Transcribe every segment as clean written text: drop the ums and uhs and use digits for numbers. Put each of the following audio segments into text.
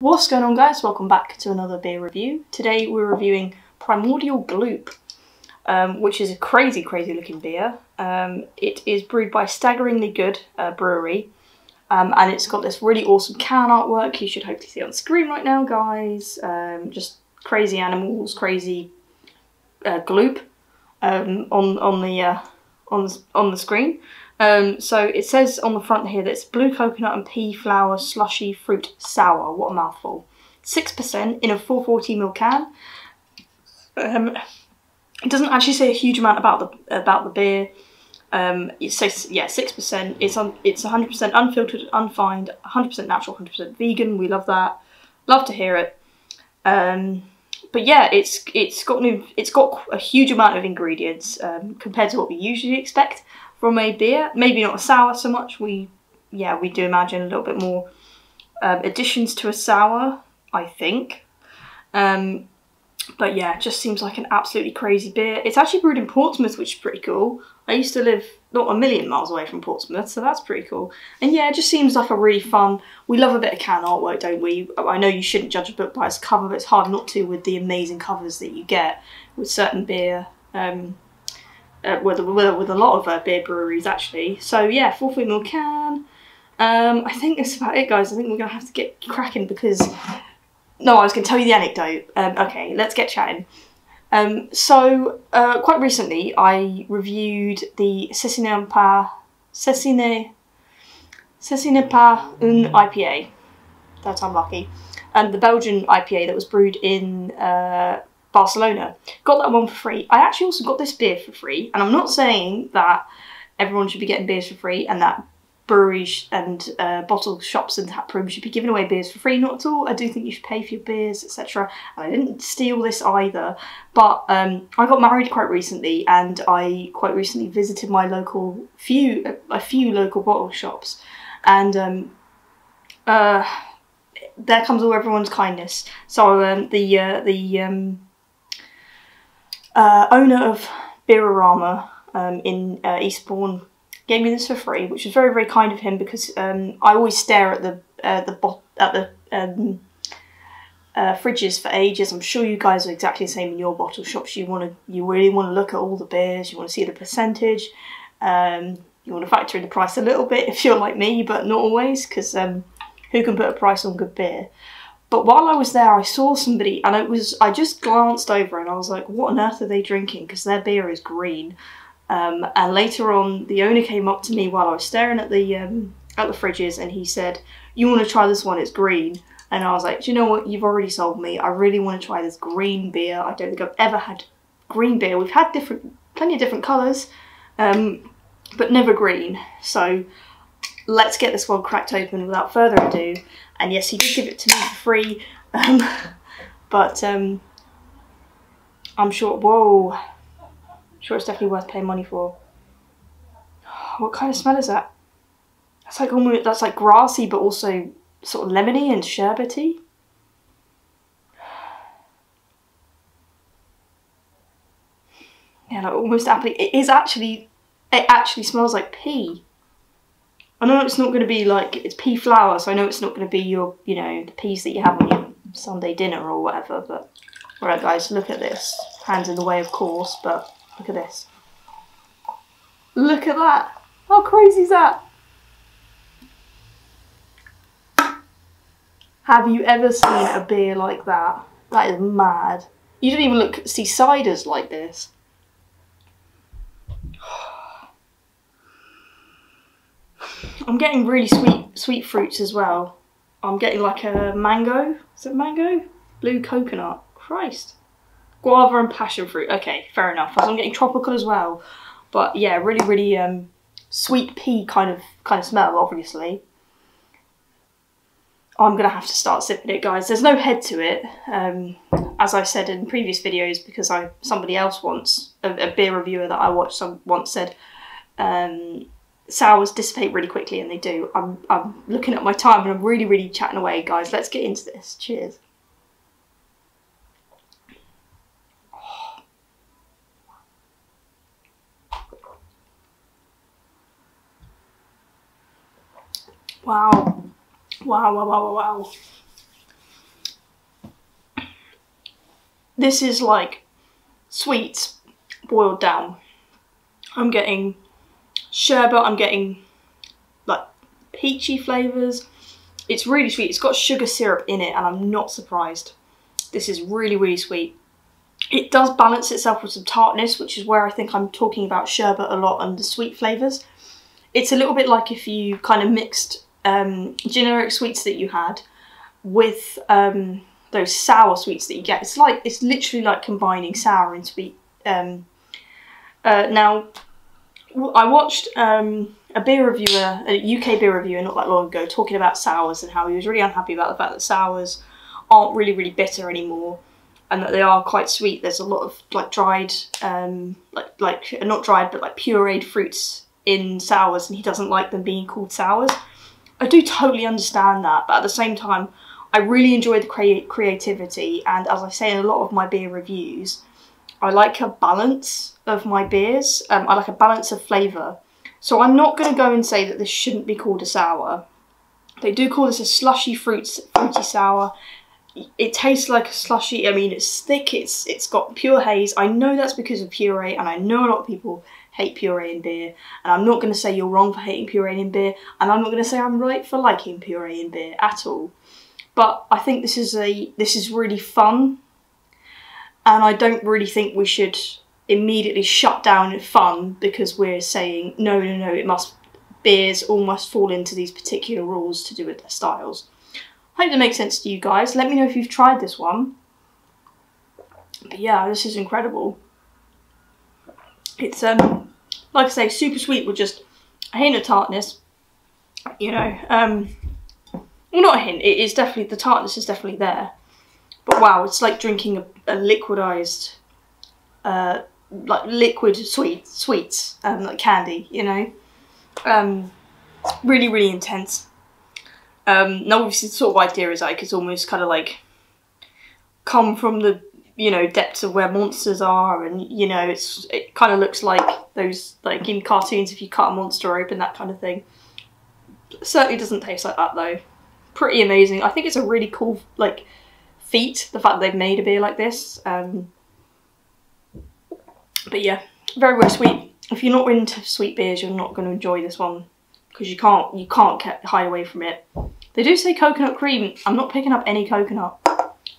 What's going on, guys? Welcome back to another beer review. Today we're reviewing Primordial Gloop, which is a crazy looking beer. It is brewed by Staggeringly Good Brewery, and it's got this really awesome can artwork. You should hopefully see it on screen right now, guys. Just crazy animals, crazy gloop on the screen. So it says on the front here that it's blue coconut and pea flower slushy fruit sour. What a mouthful. 6% in a 440ml can. It doesn't actually say a huge amount about the beer. It says, yeah, 6%. It's 100% unfiltered, unfined, 100% natural, 100% vegan. We love that. Love to hear it. But yeah, it's got a huge amount of ingredients compared to what we usually expect from a beer. Maybe not a sour so much. We do imagine a little bit more additions to a sour, I think. But yeah, it just seems like an absolutely crazy beer. It's actually brewed in Portsmouth, which is pretty cool. I used to live not a million miles away from Portsmouth, so that's pretty cool. And yeah, it just seems like a really fun... We love a bit of can artwork, don't we? I know you shouldn't judge a book by its cover, but it's hard not to with the amazing covers that you get with certain beer. With a lot of beer breweries, actually. So yeah, 440ml can. I think that's about it, guys. I think we're going to have to get cracking because... No, I was going to tell you the anecdote. Okay, let's get chatting. Quite recently, I reviewed the Ce n'est pas un IPA. That I'm lucky. And the Belgian IPA that was brewed in Barcelona. Got that one for free. I actually also got this beer for free. And I'm not saying that everyone should be getting beers for free and that breweries and bottle shops and tap rooms should be giving away beers for free. Not at all. I do think you should pay for your beers, etc. And I didn't steal this either. But I got married quite recently, and I quite recently visited my local a few local bottle shops, and there comes all everyone's kindness. So the owner of Beerorama in Eastbourne gave me this for free, which was very kind of him, because I always stare at the fridges for ages. I'm sure you guys are exactly the same in your bottle shops. You really want to look at all the beers. You want to see the percentage. You want to factor in the price a little bit if you're like me, but not always, because who can put a price on good beer? But while I was there, I saw somebody, and I just glanced over and I was like, what on earth are they drinking? Because their beer is green. And later on, the owner came up to me while I was staring at the fridges, and he said, "You want to try this one? It's green." And I was like, "Do you know what? You've already sold me. I really want to try this green beer. I don't think I've ever had green beer. We've had plenty of different colours, but never green. So let's get this one cracked open without further ado." And yes, he did give it to me for free, but I'm sure. Whoa. Sure, it's definitely worth paying money for. What kind of smell is that? That's like grassy, but also sort of lemony and sherbety. Yeah, like almost apple. It actually smells like pea. I know it's not going to be like, it's pea flour, so I know it's not going to be your, the peas that you have on your Sunday dinner or whatever. But alright, guys, look at this. Hands in the way, of course, but. Look at this. Look at that. How crazy is that? Have you ever seen a beer like that? That is mad. You don't even see ciders like this. I'm getting really sweet fruits as well. I'm getting like a mango. Is it mango? Blue coconut. Christ. Guava and passion fruit. Okay, fair enough. I'm getting tropical as well, but yeah, really sweet pea kind of smell. Obviously, I'm gonna have to start sipping it, guys. There's no head to it, as I said in previous videos, because somebody else once, a beer reviewer that I watched, once said sours dissipate really quickly, and they do. I'm looking at my time and I'm really chatting away, guys. Let's get into this. Cheers. Wow. This is like sweets boiled down. I'm getting sherbet, I'm getting like peachy flavours. It's really sweet. It's got sugar syrup in it and I'm not surprised. This is really, really sweet. It does balance itself with some tartness, which is where I think I'm talking about sherbet a lot and the sweet flavours. It's a little bit like if you kind of mixed generic sweets that you had with those sour sweets that you get. It's literally like combining sour and sweet. Now, I watched a beer reviewer, a UK beer reviewer not that long ago, talking about sours and how he was really unhappy about the fact that sours aren't really, really bitter anymore and that they are quite sweet. There's a lot of like dried, not dried, but like pureed fruits in sours, and he doesn't like them being called sours. I do totally understand that, but at the same time, I really enjoy the creativity, and as I say in a lot of my beer reviews, I like a balance of my beers. I like a balance of flavour. So I'm not going to go and say that this shouldn't be called a sour. They do call this a slushy fruity sour. It tastes like a slushy. I mean, it's thick, it's got pure haze. I know that's because of puree, and I know a lot of people hate puree in beer, and I'm not going to say you're wrong for hating puree in beer, and I'm not going to say I'm right for liking puree in beer at all. But I think this is really fun, and I don't really think we should immediately shut down fun because we're saying no, beers all must fall into these particular rules to do with their styles. Hope that makes sense to you guys. Let me know if you've tried this one. But yeah, this is incredible. It's like I say, super sweet with just a hint of tartness. You know, well, not a hint. It is definitely, the tartness is definitely there. But wow, it's like drinking a liquidized, like liquid sweets, like candy. You know, really, really intense. Now obviously the sort of idea is like it's almost kind of like come from the, you know, depths of where monsters are, and you know, it kind of looks like those, like in cartoons if you cut a monster open, that kind of thing. It certainly doesn't taste like that though. Pretty amazing. I think it's a really cool like feat, the fact that they've made a beer like this. But yeah, very, very sweet. If you're not into sweet beers, you're not going to enjoy this one because you can't hide away from it. They do say coconut cream. I'm not picking up any coconut,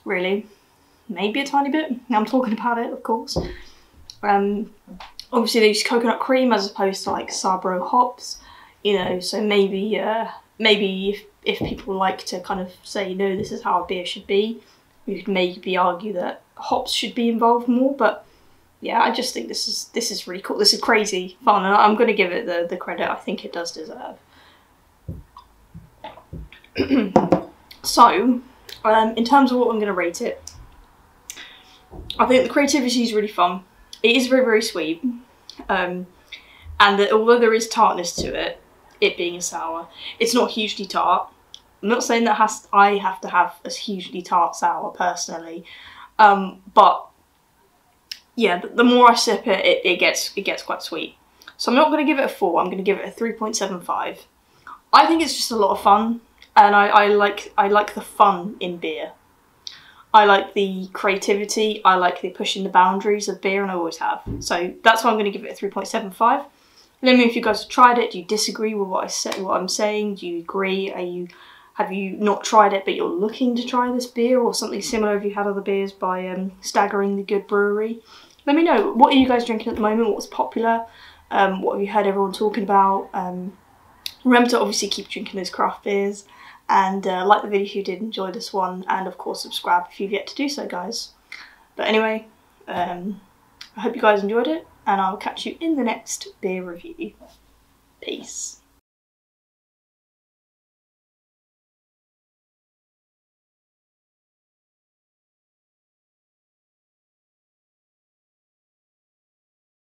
really. Maybe a tiny bit. I'm talking about it, of course. Obviously they use coconut cream as opposed to like Sabro hops, you know, so maybe if people like to kind of say, no, this is how a beer should be, you could maybe argue that hops should be involved more, but yeah, I just think this is really cool. This is crazy fun, and I'm going to give it the credit I think it does deserve. So, in terms of what I'm going to rate it, I think the creativity is really fun. It is very, very sweet, and that although there is tartness to it, it being a sour, it's not hugely tart. I'm not saying that I have to have a hugely tart sour personally, but yeah, the more I sip it, it gets quite sweet. So I'm not going to give it a 4. I'm going to give it a 3.75. I think it's just a lot of fun, and I like the fun in beer. I like the creativity. I like the pushing the boundaries of beer, and I always have. So that's why I'm going to give it a 3.75. Let me know if you guys have tried it. Do you disagree with what I'm saying? Do you agree? Have you not tried it, but you're looking to try this beer or something similar? Have you had other beers by Staggeringly Good Brewery? Let me know. What are you guys drinking at the moment? What's popular? What have you heard everyone talking about? Remember to obviously keep drinking those craft beers, and like the video if you did enjoy this one, and of course subscribe if you've yet to do so, guys. But anyway, I hope you guys enjoyed it, and I'll catch you in the next beer review. Peace.